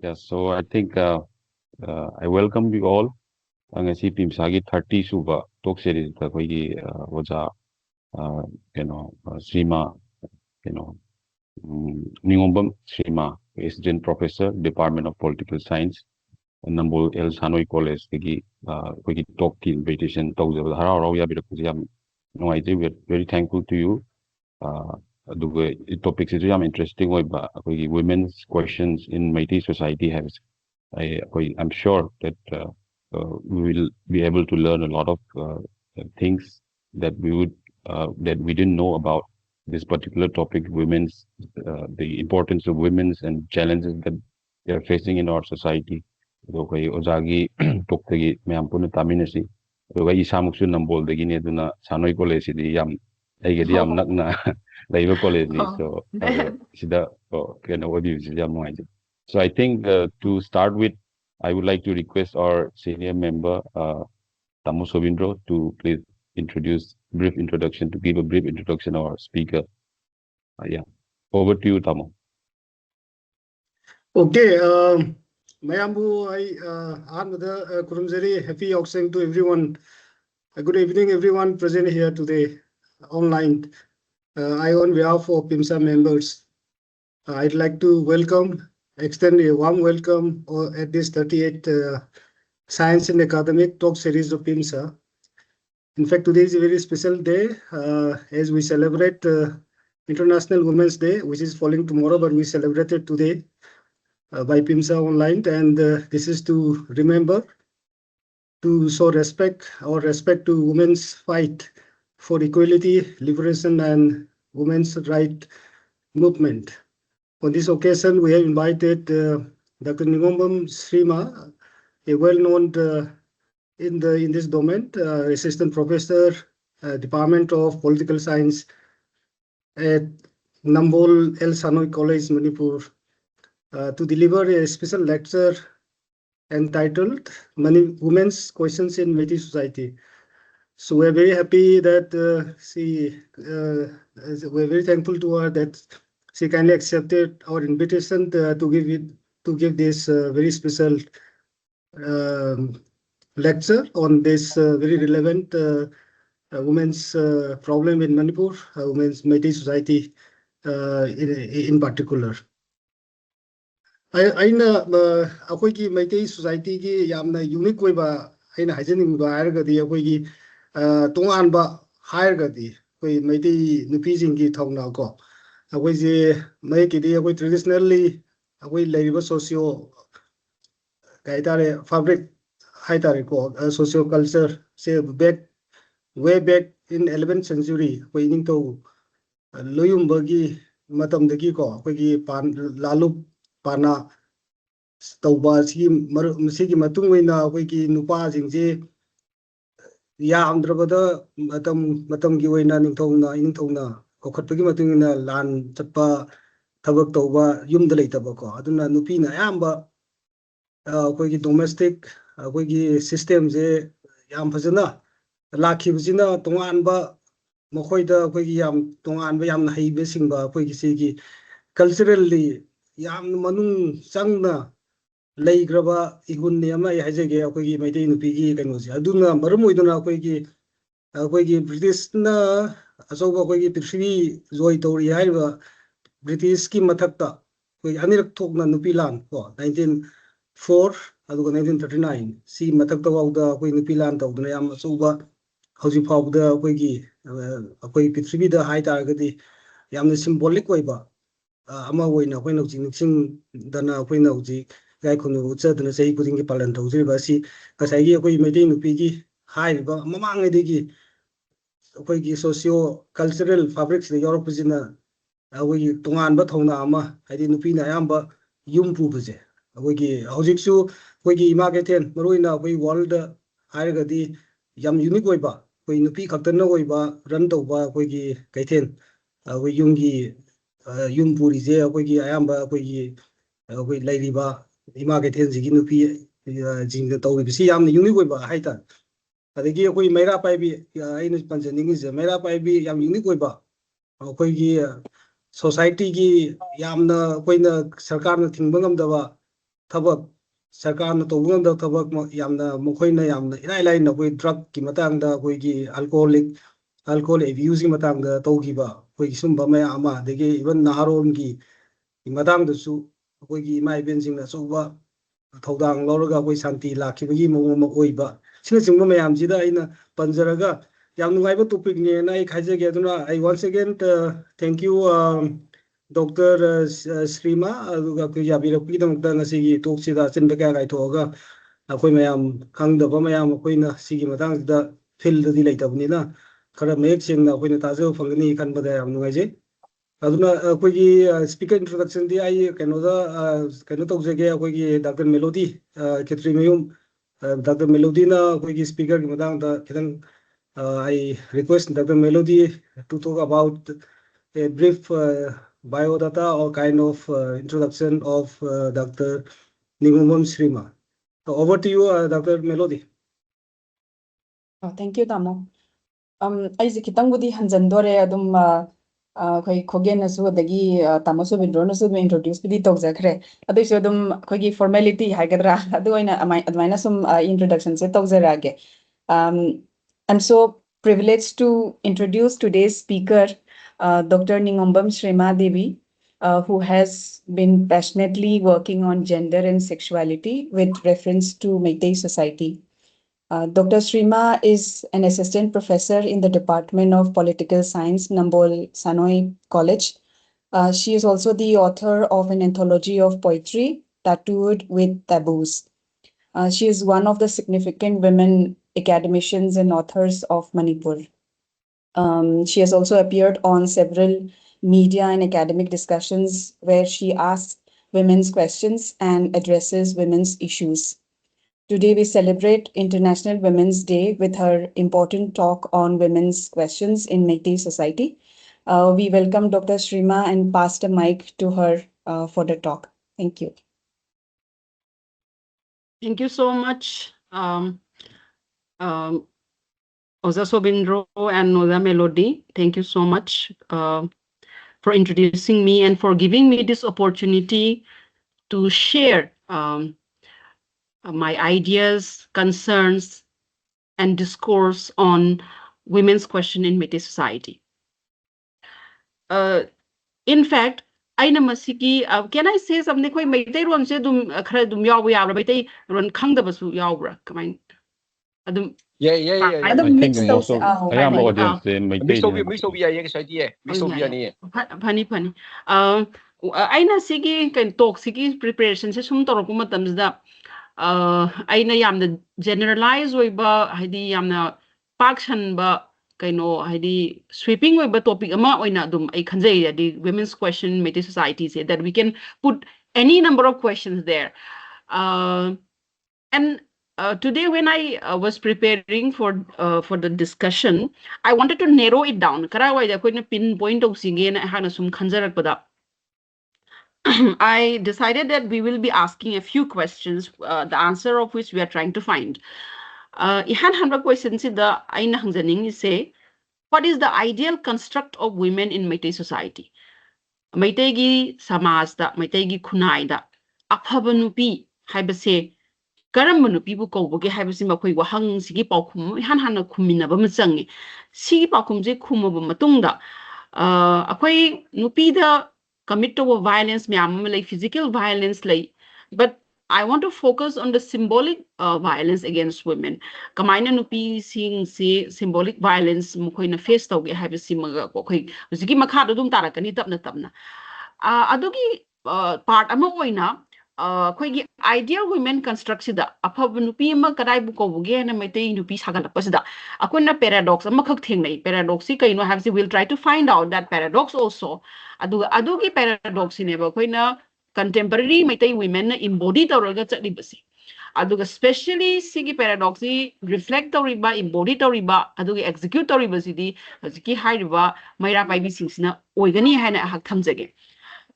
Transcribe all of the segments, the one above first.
Yeah, so I think I welcome you all. Ngasi Pimsagi 30 suba talk series da koi waja Srima you know Ningombam Srima Assistant Professor Department of Political Science Nambol El Sanoi College ki koi talk ki invitation tawjaba harau rau ya birak yam no I we are very thankful to you. The topics is very interesting. Women's questions in Meitei society has I'm sure that we will be able to learn a lot of things that we didn't know about this particular topic, the importance of women's and challenges that they are facing in our society. So koi ozagi tokdagi mayam puna taminasi. So koi isamuksu nambol dagi ni aduna sanoi college di yam aigedi yam nakna laiva college ni. So sida kena audio sida yam nuai. So I think to start with, I would like to request our senior member, Tamu Sovindro, to please give a brief introduction of our speaker. Yeah, over to you, Tamu. Okay, Mayambu, Kurumzeri, happy auction to everyone. Good evening, everyone present here today online. I, on behalf of PIMSA members, I'd like to extend a warm welcome at this 38th Science and Academic Talk Series of PIMSA. In fact, today is a very special day as we celebrate International Women's Day, which is falling tomorrow, but we celebrate it today by PIMSA Online. And this is to remember, to show our respect to women's fight for equality, liberation, and women's right movement. On this occasion, we have invited Dr. Ningombam Srima, a well-known in this domain, assistant professor, Department of Political Science at Nambol El Sanoi College, Manipur, to deliver a special lecture entitled Women's Questions in Meitei Society. So we're very happy that we're very thankful to her that she kindly accepted our invitation to give this very special lecture on this very relevant women's problem in Manipur, women's Meitei society in particular. aina akoigi Meitei society gi yamna unique oiba aina haijening ba hargadi akoigi tonganba hairgadi koi Meitei nupi jingi thongna ko akoi je mai kidi akoi traditionally akoi leiba socio kaitare fabric haitare ko socio culture say way back in 11th century koi ning to loyumbagi matamdagi ko akoigi lalup pana tauba sigi matung oina akoigi nupa jingje yamdrabada matamgi oina ningthongna kokhatpagi matungina lan chappa thabak tauba yumda leitaba ko aduna nupina ayamba akoigi domestic akoigi system je yam phajana lakhibsina tonganba makoida akoigi yam tonganba yam haibe singba akoigi sigi culturally yam manung changna leigraba igunni ama haijege akoigi Meitei nupigi kanosi aduna marum oiduna akoigi British na asoba akoigi prithvi joy tori haiba British ki mathakta akoigi anirak thokna nupi lan ko 1904 aduga 1939 si mathakta wauda akoigi nupi lan tawduna yam asoba hauji phawda akoigi prithvi da hai taragadi yamna symbolic oiba ama oina akoina ning dana akoina uji gai khunu uchadna sei kudingi palan tawjriba si kasaigi akoigi Meitei nupigi haiba mamangedegi akoigi socio cultural fabrics de yorokpujina akoigi tonganba thongna ama haidi nupina ayamba yum pubuje akoigi hojiksu akoigi ima kethen maroina akoigi world hairagadi yam unique oiba akoigi nupi khaktana oiba run tawba akoigi kaithen akoigi yum purije akoigi ayamba akoigi lairiba ima kethen jigi nupi jingda tawibisi yamna unique oiba haita adagi akoigi maira paibi aina panjaningi je maira paibi yam unique oiba akoigi society gi yamna akoina sarkarna thingba ngamdaba थबक सरकारना तौबंदा थबक यामना मखोइना यामना इलाइ लाइना कोई drug की मतंगदा कोई की alcohol abuse की मतंगदा तौगिबा कोई सुंबा मया अमा देगे इवन नाहरोन की मतंगदसु कोई की इमा इबेन अचौबा थौदांग लौरगा कोई शांति लाखिबगी मौम ओइबा सिना सिंगबा मयामसिदा अइना पंजरगा याम नुगाइबा टॉपिक ने ना आई खाइजेगे अदुना आई once again thank you doctor Shrima अदुगा कोई याबिरपीदमक्ता ngasiगी टॉकसिदा चिनबे क्या गाइथोगा अखोई मयाम खंगदबा मयाम अखोइना सिगी मतंगसिदा फील्डदि लेतबनिना खरा मेक सेंगना अखोइना ताजो फंगनी खनबदा याम नुगाइजे अदुना अखोइगी स्पीकर इंट्रोडक्शन दी आई कैनो तौजगे अखोइगी doctor Melody Khetrimayum doctor Melody ना अखोइगी स्पीकर की मतंगदा खिदंग I request Dr. Melody to talk about a brief biodata or kind of introduction of Dr. Ningumam Shrima. So over to you, Dr. Melody. Oh, thank you, Tamo. I kitang budi hanjandore adum koi khogen nasu dagi Tamo so bindro nasu introduce bidi tawjakre. Adu so adum koi ki formality haigadra adu aina admaina sum introduction se tawjarage. I'm so privileged to introduce today's speaker, Dr. Ningombam Shrima Devi, who has been passionately working on gender and sexuality with reference to Meitei society. Dr. Shrima is an assistant professor in the Department of Political Science, Nambol Sanoi College. She is also the author of an anthology of poetry, Tattooed with Taboos. She is one of the significant women academicians and authors of Manipur. She has also appeared on several media and academic discussions where she asks women's questions and addresses women's issues. Today, we celebrate International Women's Day with her important talk on women's questions in Meitei society. We welcome Dr. Shrima and pass the mic to her for the talk. Thank you. Thank you so much, Oza Sobindro and Noda Melody. Thank you so much for introducing me and for giving me this opportunity to share my ideas, concerns, and discourse on women's question in Meitei society. In fact, aina masiki can I say something koi Meitei ron se dum khara dum yaw yawra Meitei ron khangdabasu yawra kamai adum I Adum think mix those. also ayam audience Mix of ya ye sai die mix of ya ni Funny aina sigi kan talk sigi preparation se sum torok matamsda aina yamna generalize oiba haidi yamna pakshan ba kaino haidi sweeping oiba topic ama oina dum ai khanjai the women's question Meitei society say that we can put any number of questions there. And today when I was preparing for the discussion, I wanted to narrow it down. Karawai da koina pinpoint of singen hana sum khanjarak pada. I decided that we will be asking a few questions, the answer of which we are trying to find. Ihan hanra question si da aina hangjaning say, what is the ideal construct of women in Meitei society? Meitei gi samaj da, Meitei gi khunai da, aphaba nupi haibase karamba nupibu kawbage haibase makhoi wahang sigi paukhum ihan hana khuminaba ma changi. Sigi paukhum je khumaba matungda akhoi nupi da commit to violence like physical violence like, but I want to focus on the symbolic violence against women. Kamaina nupi sing se symbolic violence mukhoina face tawge haibase maga khoi sigi makha dum tarakani tapna adugi part ama oina khoi ideal women construct sida aphab nupi ma kadai bu ko buge na Meitei nupi sagalakpa sida akoina paradox ama khak thengnai paradox si kaino have we'll try to find out that paradox also adugi paradox ne ba koina contemporary Meitei women na embody tawraga chali basi aduga especially sigi paradox si reflect tawriba embody tawriba adugi execute tawriba sidi hajiki hairiba maira pai bi singsina oigani haina hak thamjage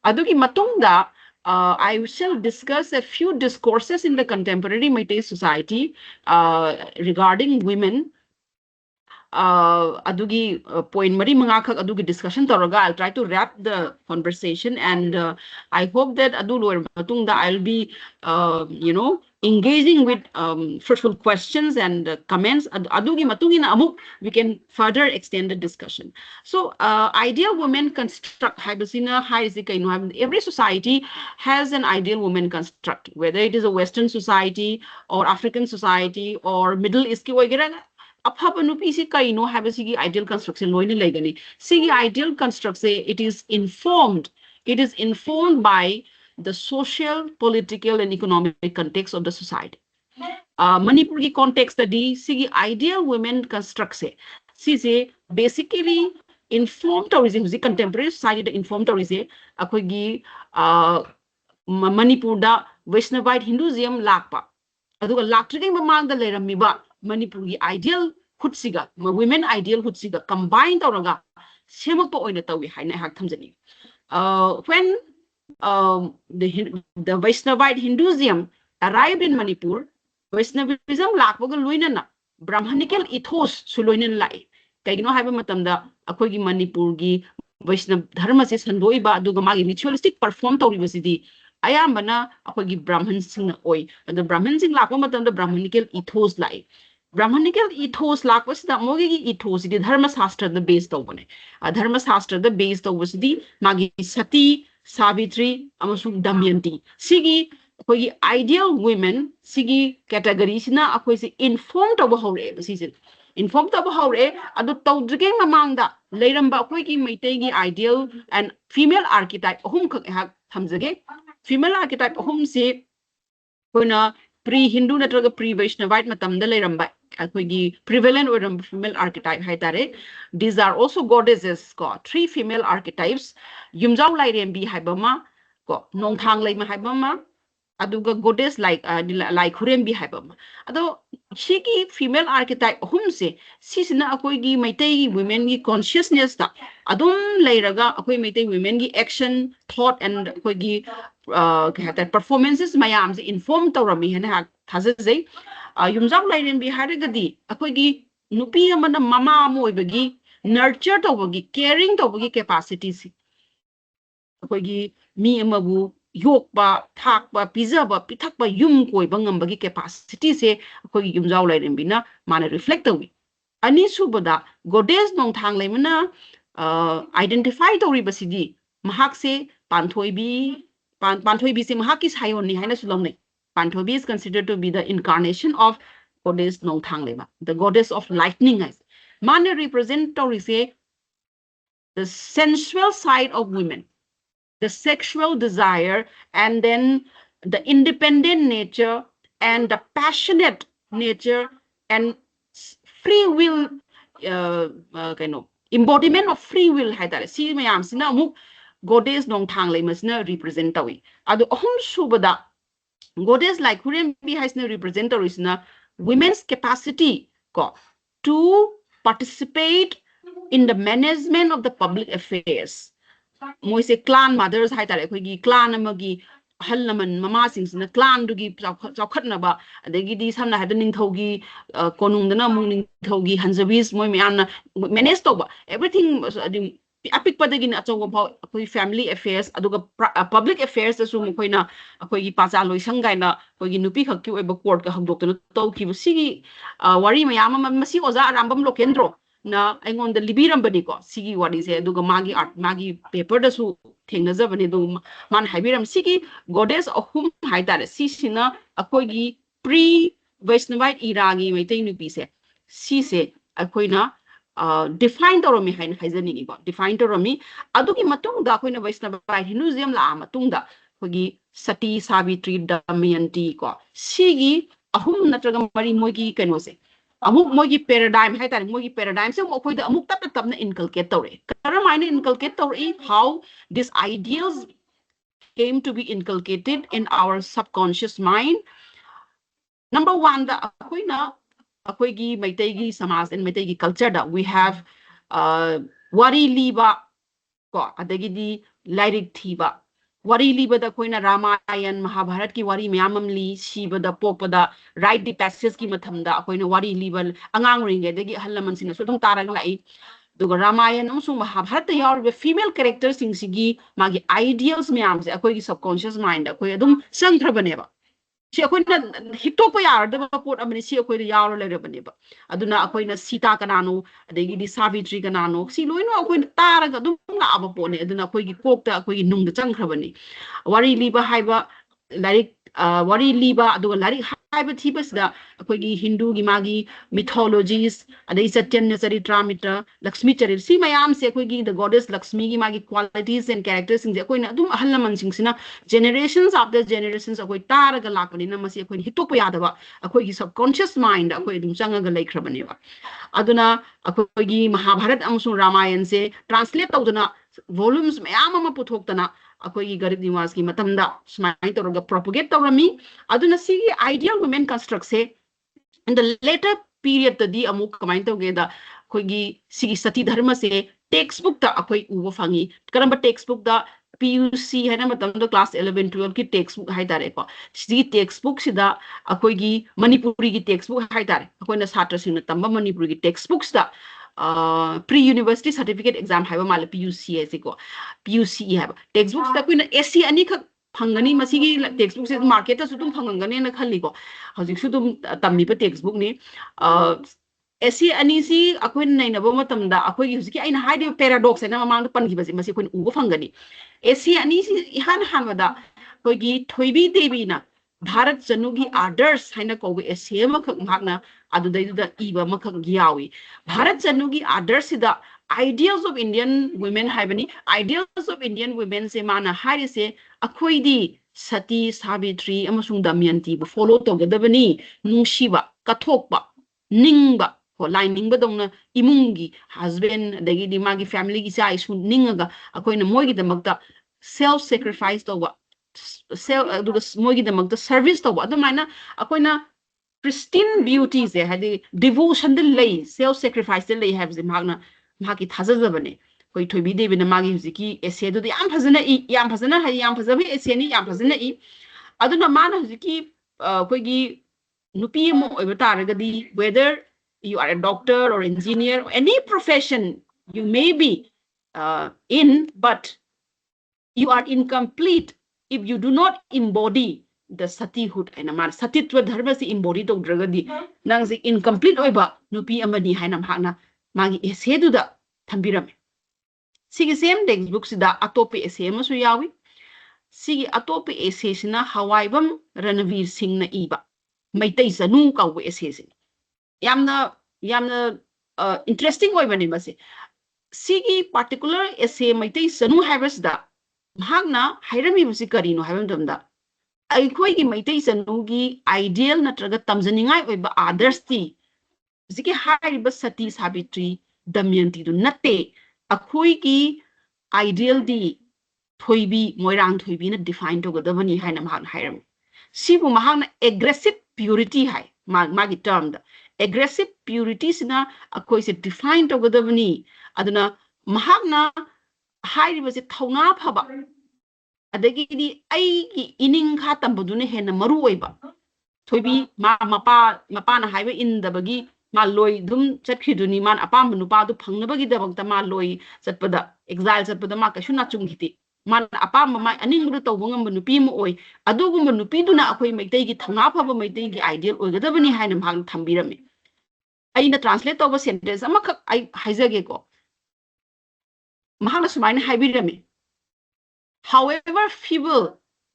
adugi matungda I shall discuss a few discourses in the contemporary Meitei society regarding women adugi point mari manga khak adugi discussion taraga I'll try to wrap the conversation, and I hope that adu loir matungda I'll be you know, engaging with fruitful questions and comments. Adugi matungina amuk we can further extend the discussion. So ideal women construct haibasina haizika, every society has an ideal woman construct, whether it is a Western society or African society or Middle East ki wagera apapa nupi si kaino haibasigi ideal construction loine legani. Sigi ideal construct say it is informed by the social, political, and economic context of the society. Manipur ki context di sigi ideal women construct se basically informed tourism, the contemporary society informed tourism akogi Manipur da Vaishnavite Hinduism lakpa aduga laktrigai mamang da leiramiba Manipur ki ideal hutsiga women ideal hutsiga combined tawraga semakpa oina tawi haina hak thamjani. When the Vaishnavite Hinduism arrived in Manipur, Vaishnavism lakbaga luinana Brahmanical ethos suloinan lai. Kaigino haiba matamda akogi Manipur gi Vaishnav dharma se sandoiba aduga magi ritualistic perform tawribasidi ayambana akogi Brahman sing oi. The Brahman sing lakba matamda Brahmanical ethos lai. Brahmanical ethos lakbasida mogi ethos di dharma shastra the base tawbane. Dharma shastra the base tawbasidi magi sati Savitri amasung Damayanti. Sigi akogi ideal women sigi category sina akoi se informed of hore season. Informed of hore adu tawdrige mamangda leiramba akoi ki maitei gi ideal and female archetype ahum khak hak thamjage. Female archetype ahum se koina pre-Hindu natraga pre-Vaishnavite matamda leiramba akoigi prevalent or female archetype haitare. These are also goddesses ko 3 female archetypes. Yumjau lairembi haibama ko nongthang laima haibama aduga goddess like hurembi haibama. Ado shiki female archetype humse sisina akoigi maitei women gi consciousness ta adum lairaga akoi maitei women gi action thought and akoigi performances mayam informed tawrami hena hak thazai. Yumjau lairembi haragadi akoigi nupi amana mama moibagi nurture tawbagi caring tawbagi capacity si akoigi mi amabu yokba thakba pizaba pithakba yum koiba ngambagi capacity se akoigi yumjau lairembi na mana reflect tawi. Ani subada goddess nongthang laimana identify tawribasidi mahak se panthoibi se mahaki sayoni haina sulomne. Panthoibi is considered to be the incarnation of goddess Nongthang Lema, the goddess of lightning. Mane represent say the sensual side of women, the sexual desire, and then the independent nature and the passionate nature and free will kind of embodiment of free will. Si mayam sina muk goddess Nongthang Lema sina represent tawi. Adu ahum subada goddess like Hurembi has no representative is na women's capacity to participate in the management of the public affairs. Moise clan mothers hai tare khoi clan amagi halaman mama sing na clan dugi chawkhatnaba adegi di samna hada ningthogi konungdana mung ningthogi hanjabis moi myamna manage toba everything apik padagin achogo phau akoi family affairs aduga public affairs su mokoina akoi gi pacha loisang gaina koi gi nupi khakki oiba court ka hangdoktana tawki sigi wari mayam masi oza arambam lokendro na aingon the libiram bani ko sigi wari se aduga magi art magi paper da su thengnaja bani du man haibiram sigi goddess ahum haidare si sina akoi gi pre Vaishnavite era gi maitai nupi se akoina define toromi hain haizani ko define toromi adugi matungda koina Vaishnavite Hinduism la matungda kogi Sati Savitri Damayanti ko sigi ahum natraga mari mogi keno se amuk mogi paradigm hai tare mogi paradigm se mo koida amuk tap tap na inculcate tore karamine inculcate tore how these ideals came to be inculcated in our subconscious mind. Number 1 the koina akoigi maitegi samaj and maitegi culture da we have wari liba ko adagidi lyric thiba wari libada koina Ramayan Mahabharat ki wari mayamam li sibada popada right the passage ki mathamda koina wari libal angang ringe degi halaman sina so thong tarang lai duga Ramayan amsung Mahabharat yaur be female characters sing sigi magi ideals mayam se akoi ki subconscious mind akoi adum sangthrabane ba si akoina hitopa yar da pot amani si akoi yaur lerebane ba aduna akoina Sita kanano adegi di Savitri kanano si loino akoi taraga dum la aba pone aduna akoi ki kokta akoi nung da changthrabane wari liba haiba larik wari liba aduga larik haiba thibas da akoi gi Hindu gi magi mythologies adai Satyanya Charitamrita Lakshmi Charit si mayam se akoi gi the goddess Lakshmi gi magi qualities and characters sing akoi na adum ahalman sing sina generations after generations akoi taraga lakani na masi akoi hitopa yadaba akoi gi subconscious mind akoi dum changaga laikhrabane ba aduna akoi gi Mahabharat amsung Ramayan se translate tawduna volumes mayam ama puthokdana akoi Garib Niwas ki matamda smai toroga propagate tawrami aduna si ideal women construct se in the later period tadi amuk kamai tawgeda akoi gi si sati dharma se textbook ta akoi uba fangi karamba textbook da PUC hai na matamda class 11 12 ki textbook hai tare ko si textbook sida akoi gi Manipuri ki textbook hai tare akoi na satra sing na tamba Manipuri ki textbooks da pre-university certificate exam haiba mala PUC ऐसे को PUC है textbooks तक कोई ना ऐसी अनी खक फंगनी मसी की textbooks से market से तुम फंगंगने ना खली को हजिक से तुम तम्मी पे textbook ने ऐसी अनी सी अकोई नहीं ना वो मतम दा अकोई यूज़ की आई ना हाइड paradox है ना मांग तो पन की बस मसी कोई उगो फंगनी ऐसी अनी सी यहाँ हान वदा कोई की थोड़ी देवी ना भारत जनुगी आदर्श है ना कोई ऐसे मखक मागना adudaiduda iba makak giawi Bharat Janugi adarsida ideals of Indian women haibani ideals of Indian women se mana hairi se akoi di Sati Savitri amasung Damayanti bu follow togadabani nungshiba kathokba ningba ko line ningba dongna imungi husband dagi di magi family gi sai su ningaga akoi na moigi damakta self sacrifice tawba self aduga moigi damakta service tawba adumana akoi na pristine beauty se hadi devotion de lay self sacrifice de lay have magna magi thazazabane koi thoibi debi na magi huziki essay do yam phazana I yam phazana hai yam phazabi essay ni yam phazana I aduna mana huziki koi gi nupi mo oibataraga whether you are a doctor or engineer or any profession you may be in but you are incomplete if you do not embody the satihood and amar satitwa dharma se embody to dragadi nang se incomplete oiba nupi amani hainam hana magi essay du da thambirame sigi same textbook sida atope essay ma su yawi sigi atope essay sina hawaibam Ranavir Singh na iba maitai sanu ka we essay sin yamna interesting oibani mase sigi particular essay maitai sanu habas da mahagna hairami busi karino haibam damda aikoi ki maitai sanugi ideal natraga tamjaningai oiba others ti ziki hariba Sati Savitri Damayanti du natte akoi ki ideal di thoibi moirang thoibi na define to gadabani haina mahag hairam sibu mahagna aggressive purity hai magi term da aggressive purity sina akoi se define to gadabani aduna mahagna hariba se thauna phaba adagi di ai ki ining kha tambadune hena maru oiba thoibi mapa na haiba in da bagi ma loi dum chakhiduni man apam nupa du phangnabagi dabakta ma loi chatpada exile chatpada ma kashu na chunghiti man apam ma aning ru tawbungam nupi mu oi adugum nupi duna akoi maitai gi thanga phaba maitai gi ideal oigadabani haina mhang thambirame aina translate tawba sentence amakak ai haizage ko mahana sumaina haibirame however feeble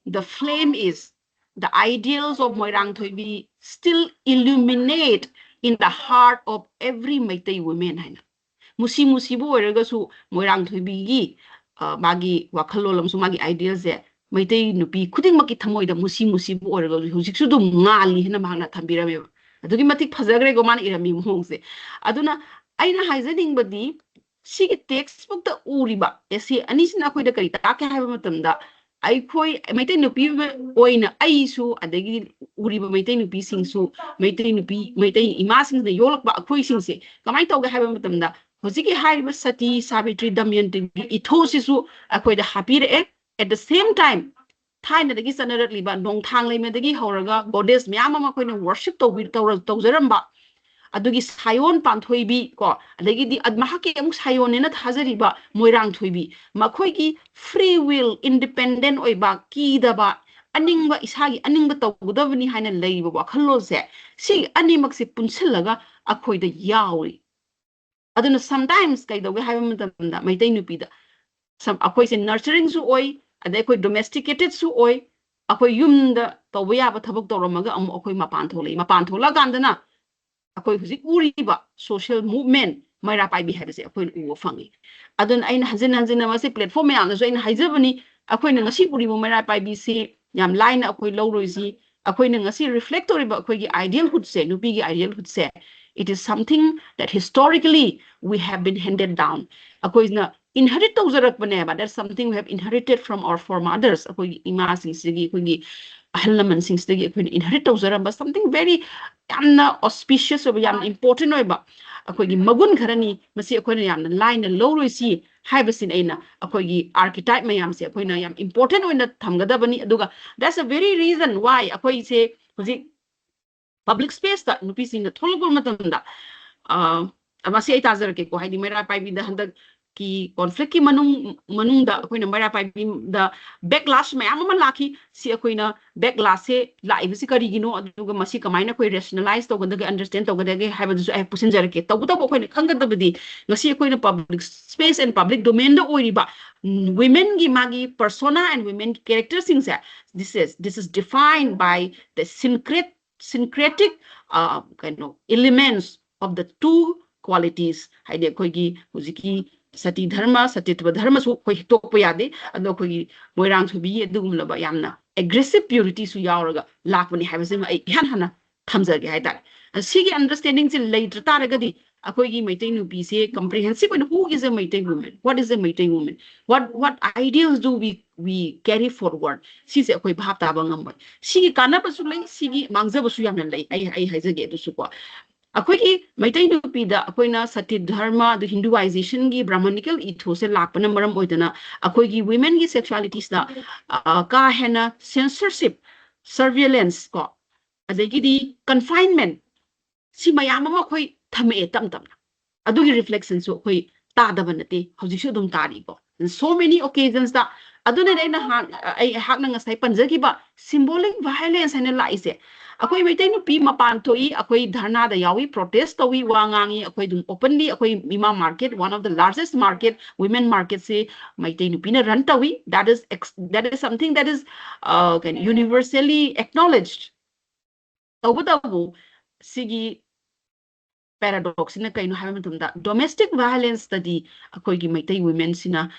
the flame is, the ideals of Moirang Thoibi still illuminate in the heart of every Meitei woman. Musi musibu oiragasu Moirang Thoibi gi magi wakalolam su magi ideals there. Meitei nupi kuding maki thamoy da musi musibu oiragasu hujiksu dum ngali hina mahana thambirame. Adugi matik phazagre go man irami mohongse. Aduna aina haizading badi sigi textbook da uriba esi anisina khoi da kari ta ka haiba matamda ai khoi maitai nupi oina aisu adagi uriba maitai nupi singsu maitai ima sing da yolak ba khoi singse kamai tawga haiba matamda hojiki haiba Sati Savitri Damayanti ethos isu akhoi da hapire at the same time Thailand dagi sanarali ba nong thang lai me dagi horaga goddess myam ama koina worship tawzaramba adugi sayon panthoibi ko adagi di admahake amuk sayon na thajariba moirang thoibi makhoigi free will independent oiba ki daba aningba isagi aningba tawgudabani haina leiba wakhalo se si animak se punsilaga akhoida yawi aduna sometimes kai doge haiba matamda maitai nupi da some akoi se nurturing su oi adai koi domesticated su oi akoi yumda tawya ba thabak tawramaga am akoi mapan thola gandana akoi huzik uriba social movement maira pai bi habese akoi u fangi adun aina hanjina ma se platform ya na so aina haijabani akoi na ngasi puri mo maira pai bi se yam line akoi lowroisi akoi na ngasi reflectory ba akoi gi idealhood se nupi gi idealhood se it is something that historically we have been handed down akoi na inherit tawzarak bane ba that's something we have inherited from our foremothers akoi ima sing sigi akoi gi ahalaman sing sigi akoi inherit tawzaramba something very yamna auspicious or yam important oiba akoi gi magun kharani masi akoi na yamna line lowroisi haibasin aina akoi gi archetype mayam se akoi na yam important oina thamgadabani aduga that's a very reason why akoi se huji public space ta nupi sing tholgul matamda amasi ai tazarake ko haidi mera pai bi da handak ki conflict ki manung da akoi na mera pai bi da backlash mayam ma laki si akoi na backlash se lai bi si kari gino aduga masi kamaina koi rationalize to ganda understand to ganda haiba du ai pusin jarake to buta ko ni khangada bidi ngasi akoi na public space and public domain da oi ba women gi magi persona and women character things this is defined by the syncretic kind of elements of the two qualities haide koi gi hujiki sati dharma satitva dharma su koi tokpa yade ado koi moirang thubi adugumlaba yamna aggressive purity su yauraga lakbani habase ma ai hana thamjage haidar sigi understanding se later taragadi akoi gi maitai nupi se comprehensive and who is a maitai woman, what is a maitai woman, what ideals do we carry forward si se akoi bhap ta bangam sigi kana basu lai sigi mangja basu yamna lai ai haijage du su ko akoi gi maitai nupi da akoi na sati dharma the hinduization gi brahmanical ethos se lakpana maram oidana akoi gi women gi sexualities da ka hena censorship surveillance ko adagi di confinement si mayam ma khoi thame tam adugi reflection so khoi ta da banate hauji shu dum tari ko so many occasions da aduna dai na ai hak na ngasai panjagi ba symbolic violence and laise akoi maitai nu pi mapan thoi akoi dharna da yawi protest tawi wangangi akoi dum openly akoi mima market one of the largest market women market se maitai nu pi na run tawi that is something that is universally acknowledged tawu sigi paradox in a kind of domestic violence study akoi gi maitai women sina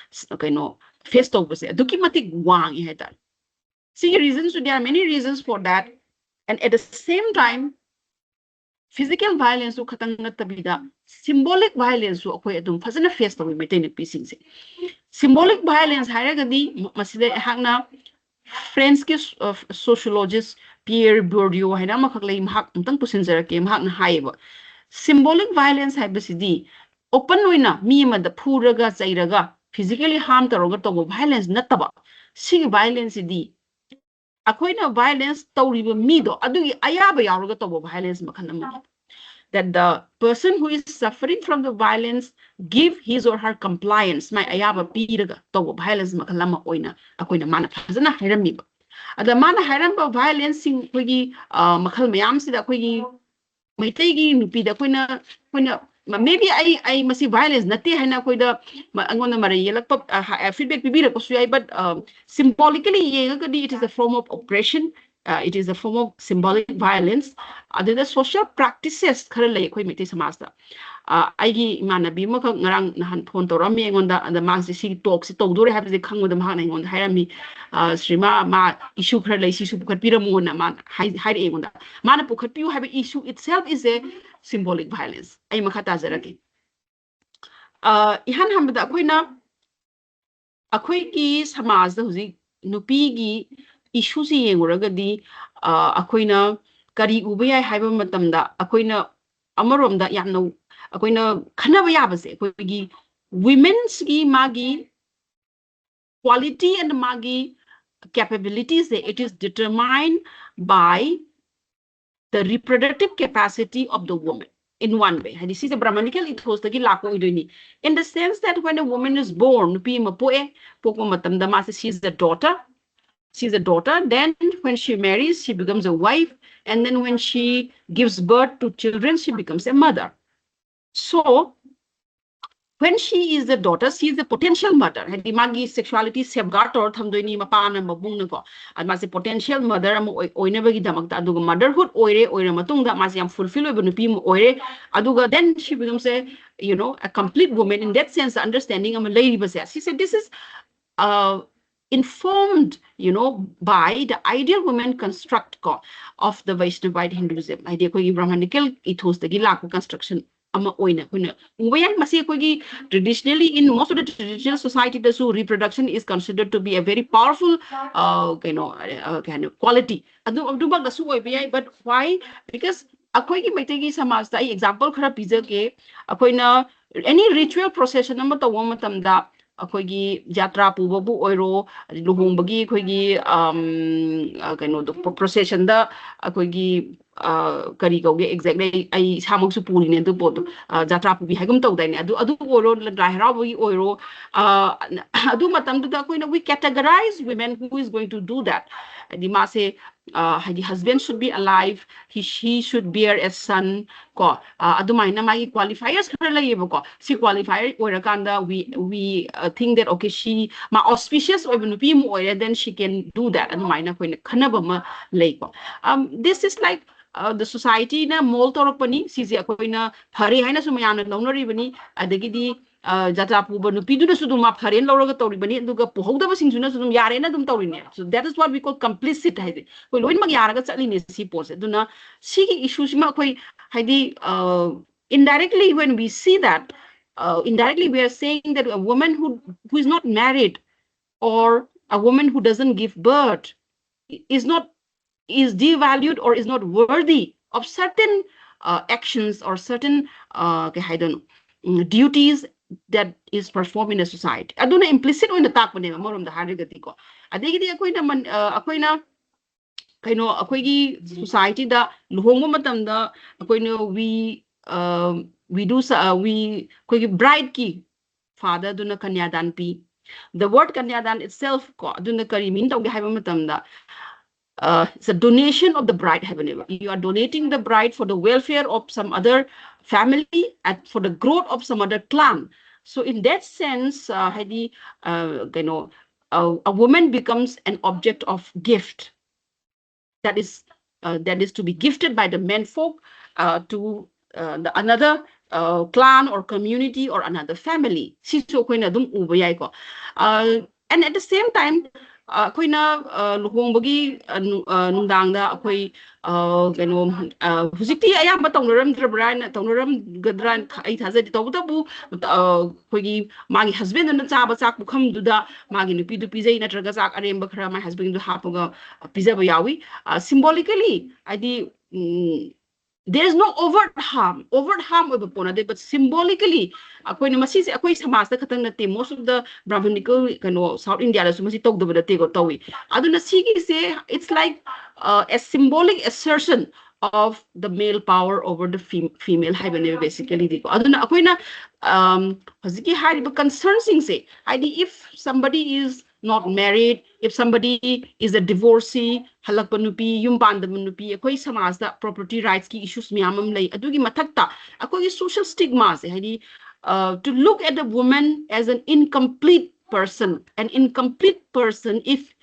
kaino face to bose dokimatic wang i heta see reasons so there are many reasons for that and at the same time physical violence u khatang na tabida symbolic violence u akoi adum fazana face to maitai na pising se symbolic violence hairagadi maside hakna French ki sociologist Pierre Bourdieu haina makhaklei mahak umtang pusinjarake mahak na haiba symbolic violence haibasidi open oina mi ma da phuraga chairaga physically harm taroga to violence nataba sig violence di akoina violence tawriba mi do adugi ayaba yaroga to violence makhanama that the person who is suffering from the violence give his or her compliance my ayaba piraga to violence makhalama oina akoina mana phazana hairami ba ada mana hairamba violence sing koigi makhal mayam sida koigi maitai gi nupi da koina maybe I masi violence nate haina koida angona mara yelak feedback bibira ko sui but symbolically it is a form of oppression it is a form of symbolic violence other the social practices khara lai koi maitai samaj da aigi manabi ma ngarang nahan phone torami engonda the mas si talk si tawdore have the khangodam ha nai ngon hairami srima ma issue khara lai si su pukhat piramo na man hai engonda mana pukhat piu have issue itself is a symbolic violence ai makhata jarake ihan hamda akoi ki samaj da huji nupi gi issue si yenguragadi akoina kari ubaya haiba matamda akoina amarom da yamna akoina khanaba yabase akoigi women's gi magi quality and magi capabilities, it is determined by the reproductive capacity of the woman in one way. And this is a Brahmanical ethos in the sense that when a woman is born, she's a daughter. She's a daughter. Then when she marries, she becomes a wife. And then when she gives birth to children, she becomes a mother. So when she is a daughter, she is a potential mother. And the sexuality safeguard or thamdoini mapana mabung ko. And mas a potential mother oinabagi damakta aduga motherhood oire matungda mas yam fulfill nupi oire aduga then she becomes a a complete woman. In that sense, the understanding of a lady was she said this is informed, by the ideal woman construct of the Vaishnavite Hinduism. Idea ko Brahmanical ethos the laku construction. Traditionally, in most of the traditional society, the reproduction is considered to be a very powerful, kind of quality. But why? Because example any ritual procession akoigi jatra pubabu oiro luhongbagi akoigi procession da akoigi kari kauge exactly ai samuk su puri ne du bodo jatra pubi hagum tawdai ne adu oiro dry harabagi oiro adu matam da koina we categorize women who is going to do that the mase the husband should be alive, he should bear a son ko adumaina mai qualifiers khara laibo ko si qualifier oirakanda we think that okay she ma auspicious oibunupi mu oire then she can do that adumaina koina khanaba ma lei ko this is like the society na mol toropani sisi akoina phare haina sumayana launari bani adagidi jatra puba nupidu na sudum ma pharen lauraga tori bani aduga pohogda ba singjuna sudum yare na dum tori ne so that is what we call complicit haide koi loin mag yaraga chali ne si pose duna si issues ma koi haidi indirectly when we see that indirectly we are saying that a woman who is not married or a woman who doesn't give birth is devalued or is not worthy of certain actions or certain duties that is performed in a society. Aduna implicit o natak mo nila morom da harigati ko. Adigi akoina akoigi society da luhong mo matam da akoino we do we akoigi bride ki father duna kanyadan pi. The word kanyadan itself ko aduna kari mean tawgi haiba matam da it's a donation of the bride. You are donating the bride for the welfare of some other family and for the growth of some other clan. So in that sense, a woman becomes an object of gift that is to be gifted by the menfolk to another clan or community or another family. And at the same time, akoina luhongbagi nungdangda akoi hujikti ayamba tawnaram drabran tawnaram gadran ai thazadi tawdabu akoigi magi husband na chaba chak bukham duda magi nupi du pizai natraga chak aremba khara my husband du hapaga pizaba yawi symbolically adi there is no overt harm but symbolically most of the Brahmanical South India it's like a symbolic assertion of the male power over the female basically concerns if somebody is not married, if somebody is a divorcee, halakpanupi, yumbandamunupi, akoi samaj da property rights ki issues miyamam lay. Adugi matakta, akoi social stigmas. To look at a woman as an incomplete person if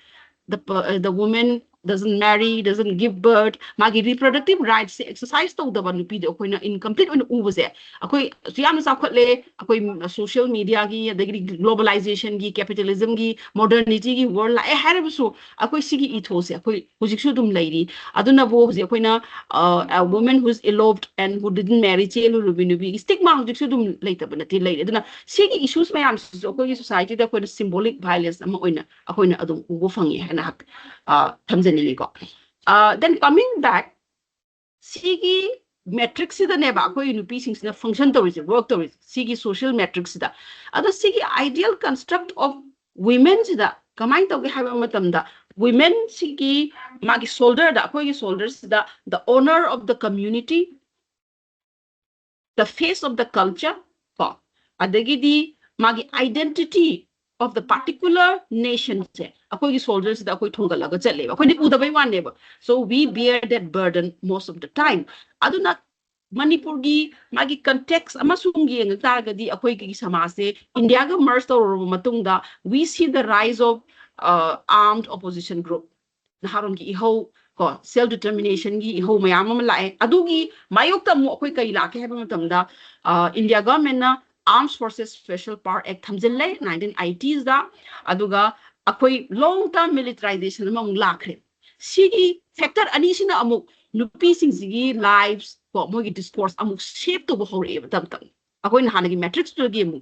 the woman doesn't marry, doesn't give birth, magi reproductive rights exercise to the nupi de akoina incomplete on ubase akoi siam sakhatle akoi social media gi adagi globalization gi capitalism gi modernity gi world la harabusu akoi sigi ethos akoi hujiksu dum lairi aduna bo hoji akoina a woman who is eloped and who didn't marry chelu rubinubi stigma hujiksu dum laita banati lairi aduna sigi issues mayam akoi society da akoina symbolic violence ama oina akoina adum ugo fangi hana then coming back, Sigi metrics is the neba, piecing the function to work to Sigi social metrics. Other Sigi ideal construct of women sida kamai tawge haiba matamda women sigi magi soldier da akoi soldiers da the honor of the community, the face of the culture ko adagidi magi identity of the particular nation se akoi soldiers da akoi thongalaga chale akoi ni udabai wan neba, so we bear that burden most of the time. Aduna Manipur gi magi context amasung yeng targadi akoi ki samase India ga merge tawro matungda we see the rise of armed opposition group naharon ki iho ko self determination gi iho mayam am lae adugi mayok ta mo akoi kai la ke heba matamda India government na Armed Forces Special Power Act thamjille 1980s da aduga akoi long term militarization among lakre sigi factor ani sina amuk nupi sing sigi lives ko mogi discourse amuk shape to bo hore tam tam akoi hanagi metrics to gi mu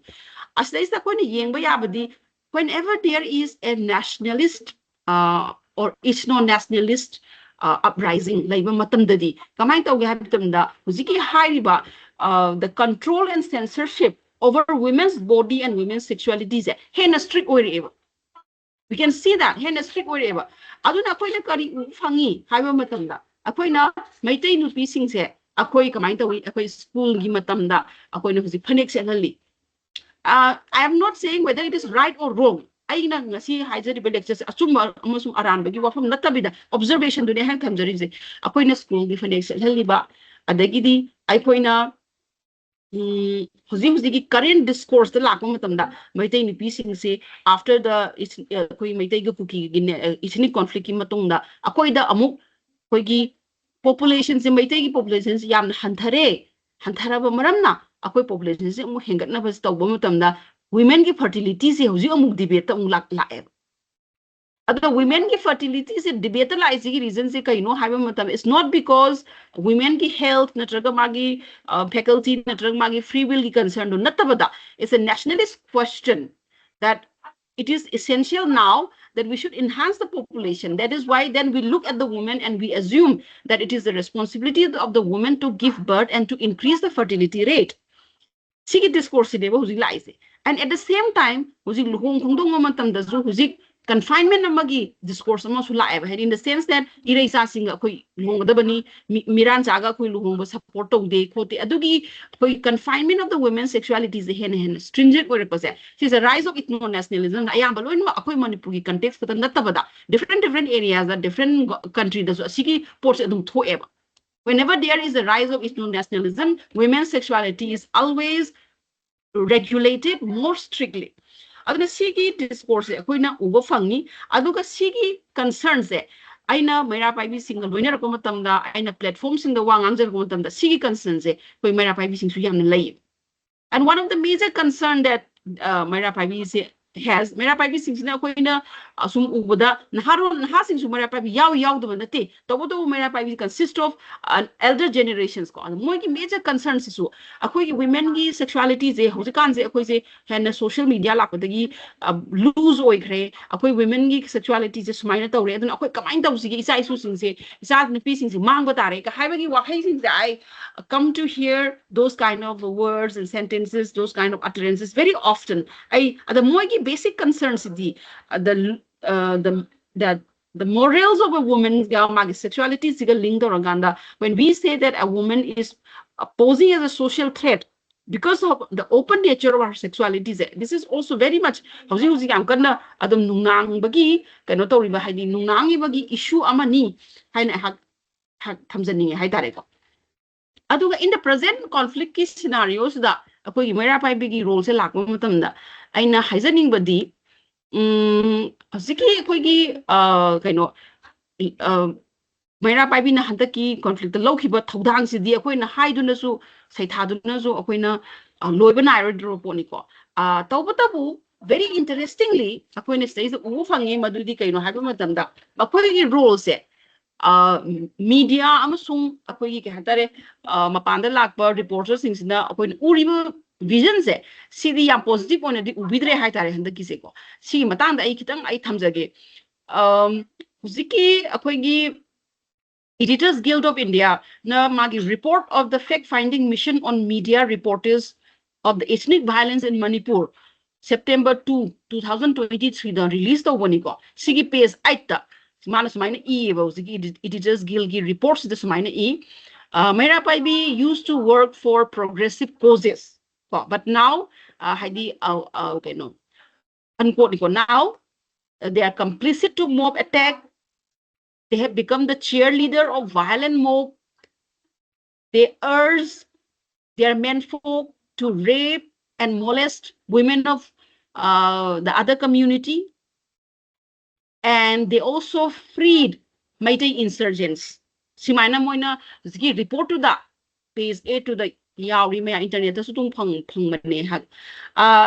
asdai sa ko ni yengba yabadi whenever there is a nationalist or ethno-nationalist uprising laiba matam dadi kamai tawge habitamda huziki hariba the control and censorship over women's body and women's sexualities hen strict wherever we can see that hen strict wherever aduna akoina kari fangi haiba matamda akoina maitai nupi singse akoi kamai tawi akoi school gi matamda akoina huzik phanek se ngali I am not saying whether it is right or wrong. I na ngasi haijari be lectures asuma amasum aran bagi wafam natabida observation dune hang thamjari je akoina school gi phanek se haliba adagidi aikoina huzi current discourse the lakma matamda maitai ni pising se after the koi maitai ga puki ethnic conflict ki matungda akoida amuk koi gi population se maitai gi population se yam hantaraba maramna akoi population se mu hengatna bas tawba matamda women ki fertility se huzi amuk debate ta lak lae the women ki fertility se debate la isi reason se kaino haiba matam is not because women ki health natraga magi faculty natraga magi free will ki concern do natabada. It's a nationalist question that it is essential now that we should enhance the population. That is why then we look at the woman and we assume that it is the responsibility of the woman to give birth and to increase the fertility rate. Sigi discourse deba huzi laise, and at the same time huzi luhong khungdong matam da zu huzi confinement amagi discourse amasu lae in the sense that iraisa singa koi luhong da bani miran jaga koi luhong ba support to de khote adugi koi confinement of the women's sexuality is hen stringent or represent. She's a rise of ethno nationalism ayam balo in akoi manipur ki context but natabada different areas that different country da sigi ports adum thoeba. Whenever there is a rise of ethno-nationalism, women's sexuality is always regulated more strictly. Aduna sigi discourse akoina uba fangi aduga sigi concerns aina mera pai bi single loiner ko matamda aina platforms in the wangang jar ko matamda sigi concerns koi mera pai bi sing su yamna lai. And one of the major concern that mera pai bi has mera pai bi sing na koina asum ubada naha sing su mera pai bi yaw do nate to mera pai bi consist of elder generations ko moi ki major concerns isu akoi ki women ki sexuality je hojikan je akoi je hen social media la ko dagi lose oi gre akoi women ki sexuality je sumaina tawre adun akoi kamain taw sigi isa isu sing se isa nupi sing se mangba tare ka haibagi wakhai sing I come to hear those kind of words and sentences, those kind of utterances very often. The moi ki basic concerns the morals of a woman sexuality is linked or ganda. When we say that a woman is posing as a social threat because of the open nature of her sexuality, this is also very much am kana adam nungang bagi kano to riba haidi nungang bagi issue amani haina thamjani hai tare ko aduga in the present conflict ki scenarios da akoi mera pai bigi role se lakma matamda aina haizaning badi asiki akoi gi kaino mera pai bi na handaki conflict low khiba thodang si di akoi na haiduna su saithaduna su akoi na loiba na ro droponi ko tawbatabu very interestingly akoi na stage u fangi madudi kaino haiba matamda akoi gi role se media amasung akoi ki hatare mapanda lakpa reporters singsina akoi uriba vision se sidi yam positive on di ubidre haitare handaki se ko si matanda ai kitang ai thamjage huziki akoi gi Editors Guild of India na magi report of the fact finding mission on media reporters of the ethnic violence in Manipur September 2, 2023 da release to boni ko sigi page 8 ta mana sumaina e ba sigi editors guild gi reports da sumaina e Meira Paibi used to work for progressive causes but now haidi unquote now they are complicit to mob attack. They have become the cheerleader of violent mob. They urge their menfolk to rape and molest women of the other community. And they also freed Meitei insurgents. Simaina moina report to the page 8 to the yauri maya internet su tung phang mane hak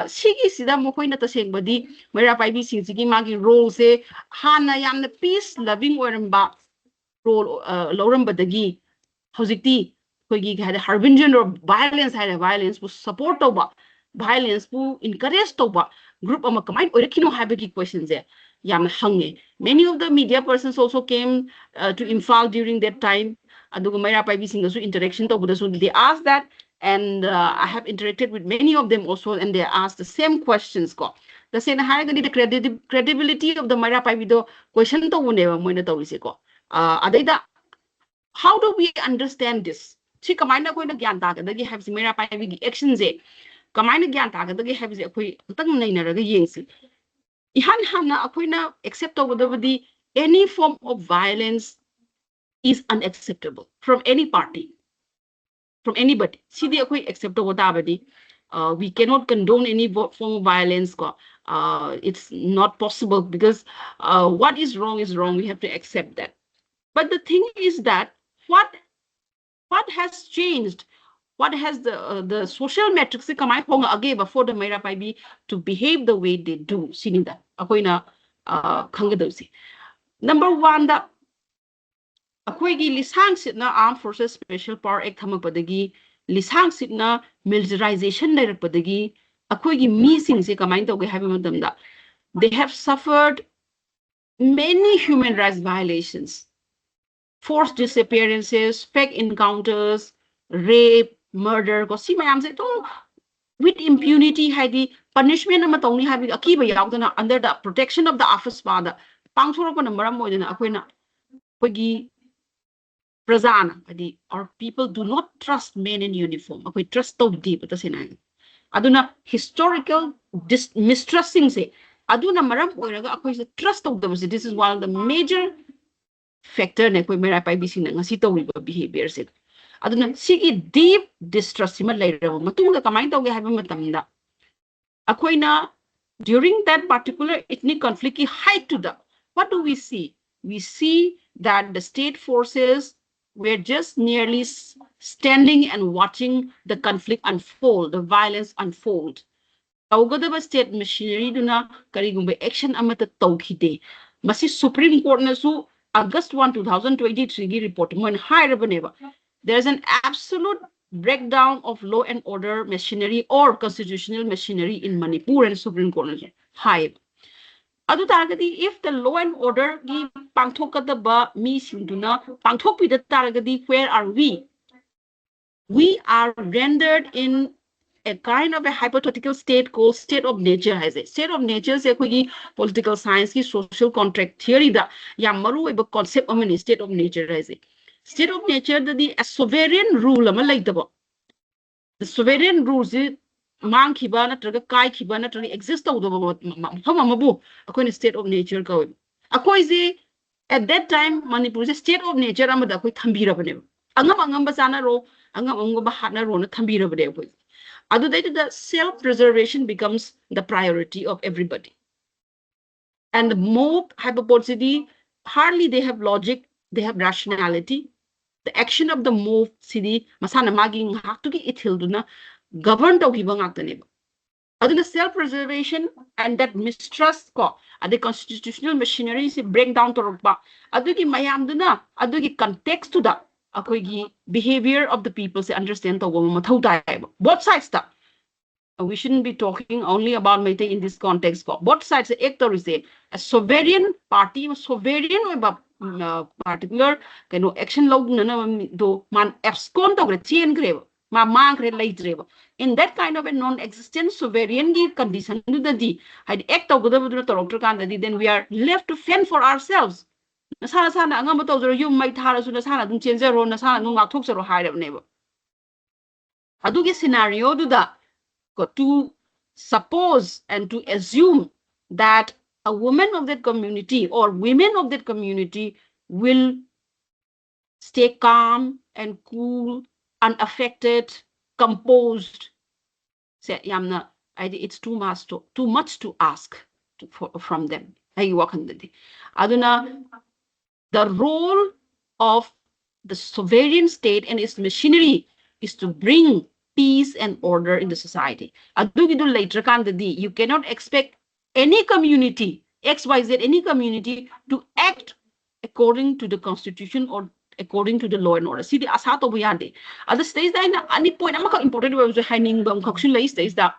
sigi sida mokoina ta sengbadi Meira Paibi sing sigi magi role se hana yamna peace loving oiramba role lorambadagi hojikti koigi had harbinger of violence had violence bu support toba violence bu encourage toba group ama kamai oirakino habiki questions there yam hange. Many of the media persons also came to Imphal during that time. Adugo Meira Paibi singasu interaction to budasu they asked that, and I have interacted with many of them also, and they asked the same questions. Ko the same the credibility of the Meira Paibi do question to uneva moina tawise ko. Adaida how do we understand this? Si kamaina ko na gyan ta ga dagi have si Meira Paibi gi actions e kamaina gyan ta ga dagi have si akoi tang nai na raga yengsi ihan hana akoina accept the any form of violence is unacceptable from any party, from anybody. See the acceptable we cannot condone any form of violence. It's not possible because what is wrong is wrong. We have to accept that. But the thing is that what has changed? What has the social metrics kamai honga again before the Meira Paibi to behave the way they do? Sinida akoina khangadawsi. Number one, the akoigi lisang sitna Armed Forces Special Power Act thamakpadagi lisang sitna militarization lerakpadagi akoigi missing se kamai tawge haiba matamda they have suffered many human rights violations, forced disappearances, fake encounters, rape, murder. Ko si mayam se to with impunity haidi punishment ama tongni habi akiba yaudana under the protection of the office father pangthoro ko maram moidana akoina kogi prajana adi our people do not trust men in uniform akoi trust to deep ta senai aduna historical mistrusting se aduna maram oiraga akoi se trust of them. This is one of the major factor ne koi Meira Paibi sing ngasi to behavior se aduna sigi deep distrust ma leira matunga kamai tawge haiba matamda akoina during that particular ethnic conflict ki height to the what do we see? We see that the state forces were just nearly standing and watching the conflict unfold, the violence unfold. Tawgadaba state machinery duna karigumba action amata tawkhide masi Supreme Court na su August 1 2023 gi report mon higher there's an absolute breakdown of law and order machinery or constitutional machinery in Manipur, and Supreme Court high. Adu taragadi if the law and order gi pangthokadaba mi sinduna pangthokpida taragadi where are we? We are rendered in a kind of a hypothetical state called state of nature. Has a state of nature se koi political science ki social contract theory da yamaru eba concept of a state of nature has a state of nature the sovereign rule ama like the sovereign rules mang khiba na traga kai khiba na traga exist to mabu akoi state of nature ka akoi ze at that time Manipur is state of nature amada koi thambira bane angam basana ro angam bahana ro na thambira bane koi adu the self preservation becomes the priority of everybody, and the mob hypoposity hardly they have logic, they have rationality. The action of the mob city masana maging haktuki ithilduna governed to gibang actaneba. Aduna self-preservation and that mistrust ko the constitutional machinery is break down to rokba. Adugi mayam duna adugi context to the akoigi behavior of the people say understand to mathau taib. Both sides ta. We shouldn't be talking only about Meitei in this context. Both sides is a sovereign party, sovereign particular action log do man abscond of chain grave. ma mangre leitreba. In that kind of a non-existent sovereign condition, had act of the then we are left to fend for ourselves. Nasana sana angamato you might have Nasana dun chenzero Nasana no toxero hide of neighbor. Adugi scenario do that to suppose and to assume that a woman of that community or women of that community will stay calm and cool, unaffected, composed. It's too much to ask from them. Aduna, the role of the sovereign state and its machinery is to bring peace and order in the society. You cannot expect any community, XYZ, any community to act according to the constitution or according to the law and order. See the asato buyande. Other states that any point I'm important was hiding states that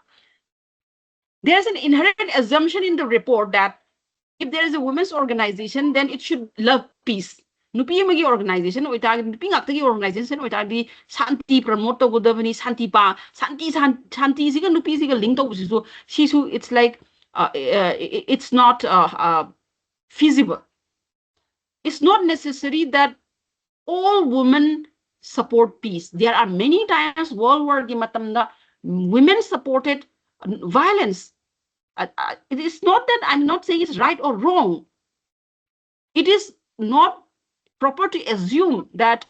there's an inherent assumption in the report that if there is a women's organization, then it should love peace. Nupi magi organization nupi ngakta organization santi promote godavani santi pa santi siga nupi siga link to sisu it's like it's not feasible. It's not necessary that all women support peace. There are many times World War Gimatamda women supported violence. It is not that I'm not saying it's right or wrong. It is not proper to assume that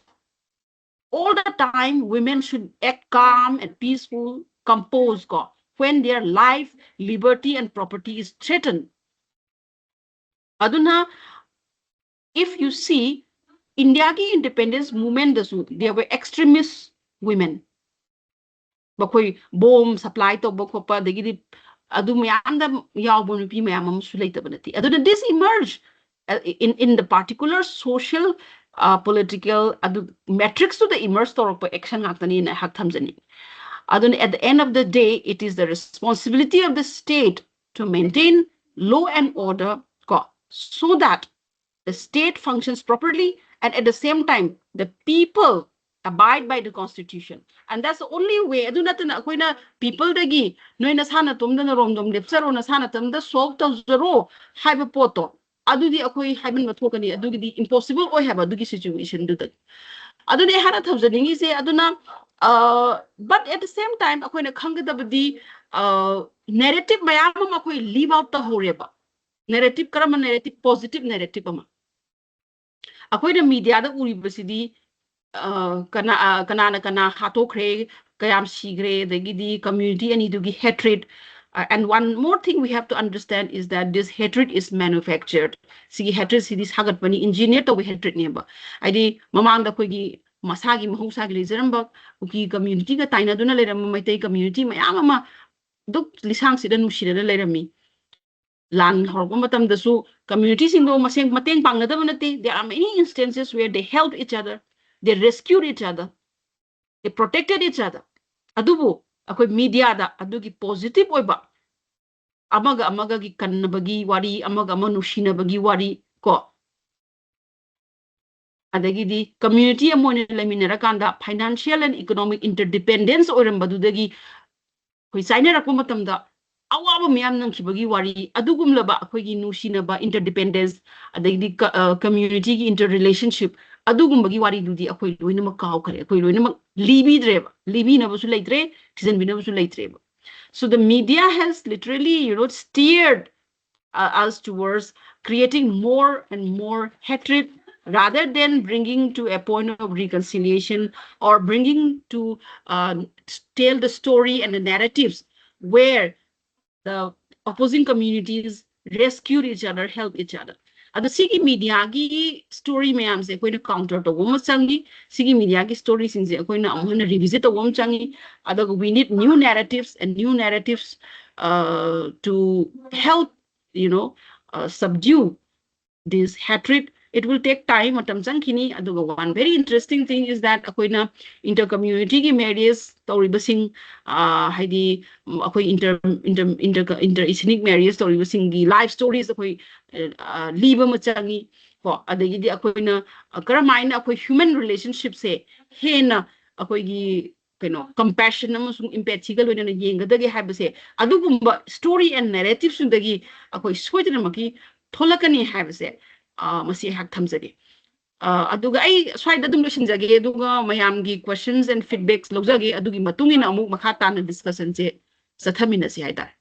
all the time women should act calm and peaceful, composed when their life, liberty, and property is threatened. Aduna, if you see India's independence movement, there were extremist women. Bakoi bomb supply to bokopa the this emerged in the particular social political metrics to the immersed action at the end of the day, it is the responsibility of the state to maintain law and order so that the state functions properly and at the same time the people abide by the constitution. And that's the only way. People dagi no nasana tumda romdom lepsaro nasana tumda solve to zero have a poto. Adudi akoi haven't matokani adugi impossible or have a dugi situation do that. Aduna hana thousand say aduna but at the same time akoi kanga the narrative mayama akoi leave out the horeba. Narrative karama narrative positive narrative ama. Akoi the media the uribasidi kana hatokre kayam sigre the gidi community and idugi hatred. And one more thing we have to understand is that this hatred is manufactured. See hatred see this hagat pani engineer to we hatred neba. Id mamang da kogi masagi mahusagi lizeramba uki community ka taina duna leram maitei community mayama duk lisang sida nushira lerami. Lan horko matam dasu community singo maseng mateng pangada banati. There are many instances where they help each other. They rescued each other. They protected each other. Adubu, ako'y media da, adugi positive oiba. Amaga gi kannabagi wari, amaga nushinabagi wari ko. Adagi di community amo nila minarakanda financial and economic interdependence orambadudagi ko'y sainer ako matamda awaba miyam nang kibagi wari adugumlaba ako'y nushinaba interdependence adagi community gi interrelationship adugumbagi wari dudi ako'y loy na makaw kare ako'y loy na libi dreba libi na basu leitre tisan bina basu leitreba. So the media has literally steered us towards creating more and more hatred rather than bringing to a point of reconciliation or bringing to tell the story and the narratives where the opposing communities rescued each other, help each other. The Sigi media gi story mayam se koi na counter to woman changi Sigi media gi story since koi na amhana revisit to woman changi. We need new narratives and new narratives to help subdue this hatred. It will take time. One very interesting thing is that inter-community ki marriages tauribasing inter-ethnic marriages tauribasing gi life stories liba machangi ko adagidi karamai na human relationships se hena gi compassion amasung empathy ga loina yengadage habase adugumba story and narrative sundagi akoi soidana maki tholakani habase masi hak thamjage aduga ai swaida dum losinjage aduga mayamgi questions and feedbacks lojage adugi matungina amuk makha tana discussion je sathamina si haida